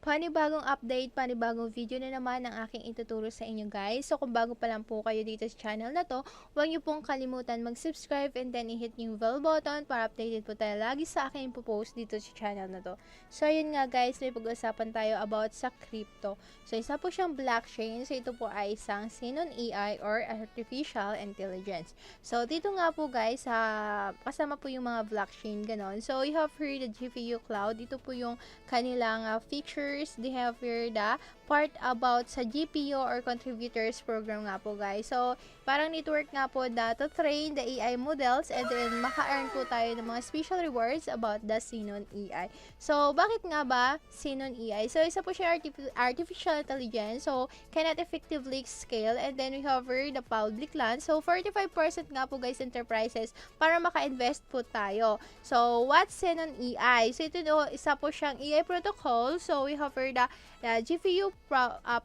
Panibagong update, panibagong video na naman ang aking ituturo sa inyo guys. So kung bago pa lang po kayo dito sa channel na to, huwag niyo pong kalimutan mag-subscribe and then i-hit yung bell button para updated po tayo lagi sa aking ipopost dito sa channel na to. So ayun nga guys, may pag-usapan tayo about sa crypto. So isa po siyang blockchain. So ito po ay isang Sinon AI or Artificial Intelligence. So dito nga po guys, kasama po yung mga blockchain ganon. So you have here the GPU cloud. Ito po yung kanilang features. They have here the part about sa GPU or contributors program nga po guys. So parang network nga po na to train the AI models and then maka-earn po tayo ng mga special rewards about the Sinon AI. So bakit nga ba Sinon AI? So isa po siya artificial intelligence, so cannot effectively scale, and then we have here the public land. So 45% nga po guys enterprises para maka-invest po tayo. So what's Sinon AI? So ito isa po siyang AI protocol. So we have here the GPU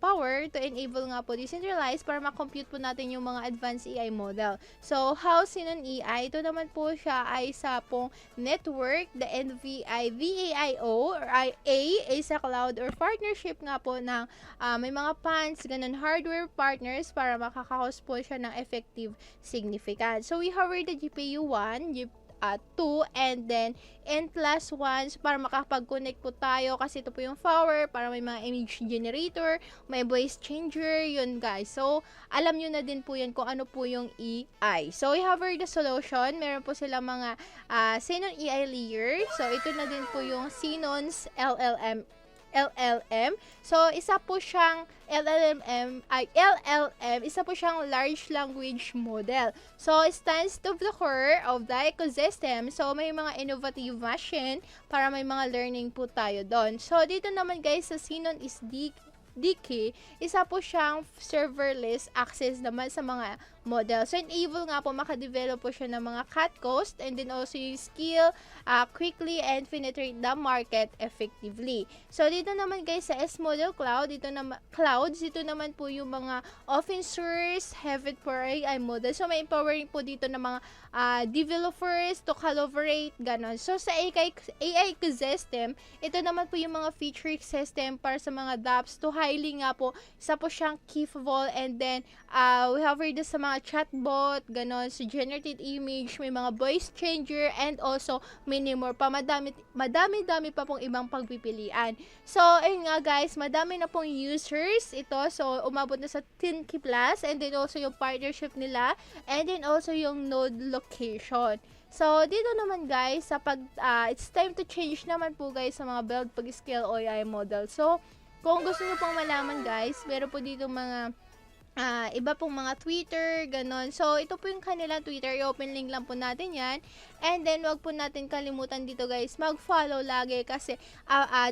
power to enable nga po decentralized para ma-compute po natin yung mga advanced AI model. So how Sinon AI? Ito naman po siya ay sa pong network, the NVIDIA or IA is a cloud or partnership nga po ng may mga funds, ganun hardware partners para makaka-host po siya ng effective significant. So we have the GPU 1, 2, and then N+1 para makapag-connect po tayo kasi ito po yung power para may mga image generator, may voice changer, yun guys. So, alam nyo na din po yan kung ano po yung AI. So, we have the solution. Meron po sila mga Sinon AI layer. So, ito na din po yung Sinon's LLM. So, isa po siyang LLM, isa po siyang large language model. So, it stands to the core of the ecosystem. So, may mga innovative machine para may mga learning po tayo doon. So, dito naman guys, sa Sinon is DK, isa po siyang serverless access naman sa mga model. So, enable nga po makadevelop po siya ng mga cut cost and then also yung skill quickly and penetrate the market effectively. So, dito naman guys sa S-Model Cloud, dito naman po yung mga open source, have it for AI model. So, may empowering po dito ng mga developers to collaborate, ganon. So, sa AI ecosystem, ito naman po yung mga feature system para sa mga dApps to highly nga po, isa po siyang capable, and then we have heard sa mga chatbot, ganon, so generated image, may mga voice changer, and also many more pa, madami pa pong ibang pagpipilian. So, ayun nga guys, madami na pong users ito, so umabot na sa 10k plus, and then also yung partnership nila, and then also yung node location. So, dito naman guys, sa it's time to change naman po guys sa mga build pag-scale AI model. So, kung gusto nyo pong malaman guys, meron po dito mga iba pong mga Twitter, ganon. So, ito po yung kanilang Twitter. I-open link lang po natin yan. And then, wag po natin kalimutan dito guys, mag-follow lagi kasi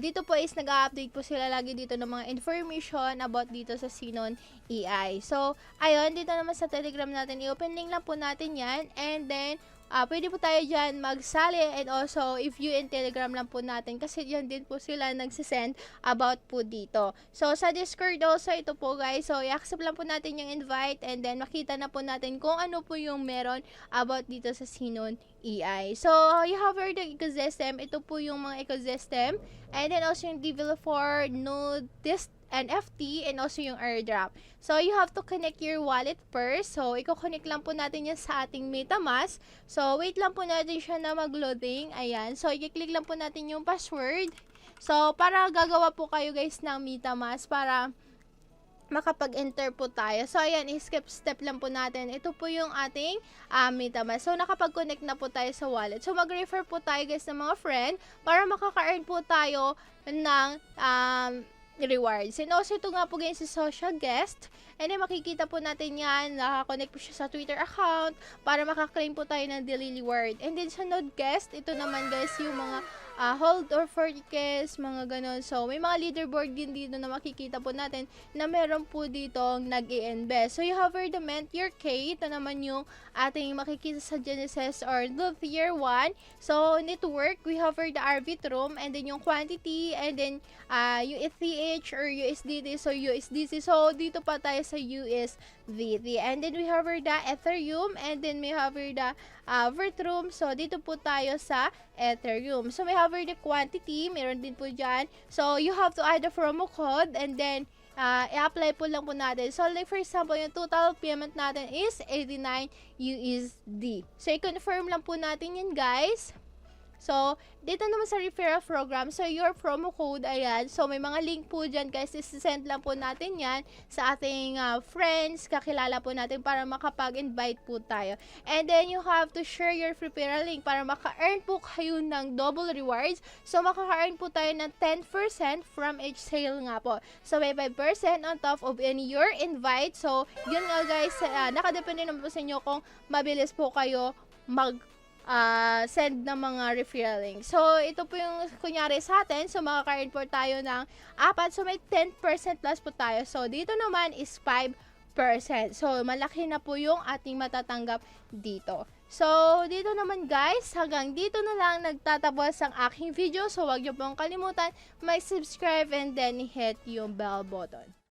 dito po is nag-update po sila lagi dito ng mga information about dito sa Sinon AI. So, ayun, dito naman sa Telegram natin, i-open link lang po natin yan. And then, pwede po tayo dyan magsali, and also if you in Telegram lang po natin kasi dyan din po sila nagsisend about po dito. So sa Discord also ito po guys, so i-accept lang po natin yung invite and then makita na po natin kung ano po yung meron about dito sa Sinon AI. So you have heard the ecosystem, ito po yung mga ecosystem, and then also yung developer, node, NFT, and also yung airdrop. So, you have to connect your wallet first. So, i-connect lang po natin yan sa ating MetaMask. So, wait lang po natin siya na mag-loading. Ayan. So, i-click lang po natin yung password. So, para gagawa po kayo guys ng MetaMask para makapag-enter po tayo. So, ayan, skip step lang po natin. Ito po yung ating MetaMask. So, nakapag-connect na po tayo sa wallet. So, mag-refer po tayo guys ng mga friend para makaka-earn po tayo ng rewards. And also, ito nga po guys sa social guest. And then, makikita po natin yan. Nakakonect po siya sa Twitter account para makaklaim po tayo ng daily reward. And then, sa node guest, ito naman guys yung mga hold or forecast, mga ganon. So, may mga leaderboard din dito na makikita po natin na meron po dito nag-i-invest. So, you have the Mint Year K. Ito naman yung ating makikita sa Genesis or Year 1. So, network, we have the Arbitrum, and then yung quantity, and then yung ETH or USDT. So, USDC. So, dito pa tayo sa USDT. And then, we have the Ethereum, and then we have the Vertrum. So, dito po tayo sa Ethereum. So, may cover the quantity, meron din po dyan. So, you have to add the promo code and then i-apply po lang po natin. So, like for example, yung total payment natin is 89 USD. So, i-confirm lang po natin yan, guys. So, dito naman sa referral program, so your promo code, ayan. So, may mga link po dyan, guys. Isisend lang po natin yan sa ating friends, kakilala po natin para makapag-invite po tayo. And then, you have to share your referral link para maka-earn po kayo ng double rewards. So, makaka-earn po tayo ng 10% from each sale nga po. So, may 5% on top of any your invite. So, yun nga, guys. Nakadepende naman po sa inyo kung mabilis po kayo send ng mga referral link. So, ito po yung kunyari sa atin. So, makaka-earn po tayo ng 4. So, may 10% plus po tayo. So, dito naman is 5%. So, malaki na po yung ating matatanggap dito. So, dito naman guys, hanggang dito na lang nagtatapos ang aking video. So, huwag niyo pong kalimutan mag-subscribe and then hit yung bell button.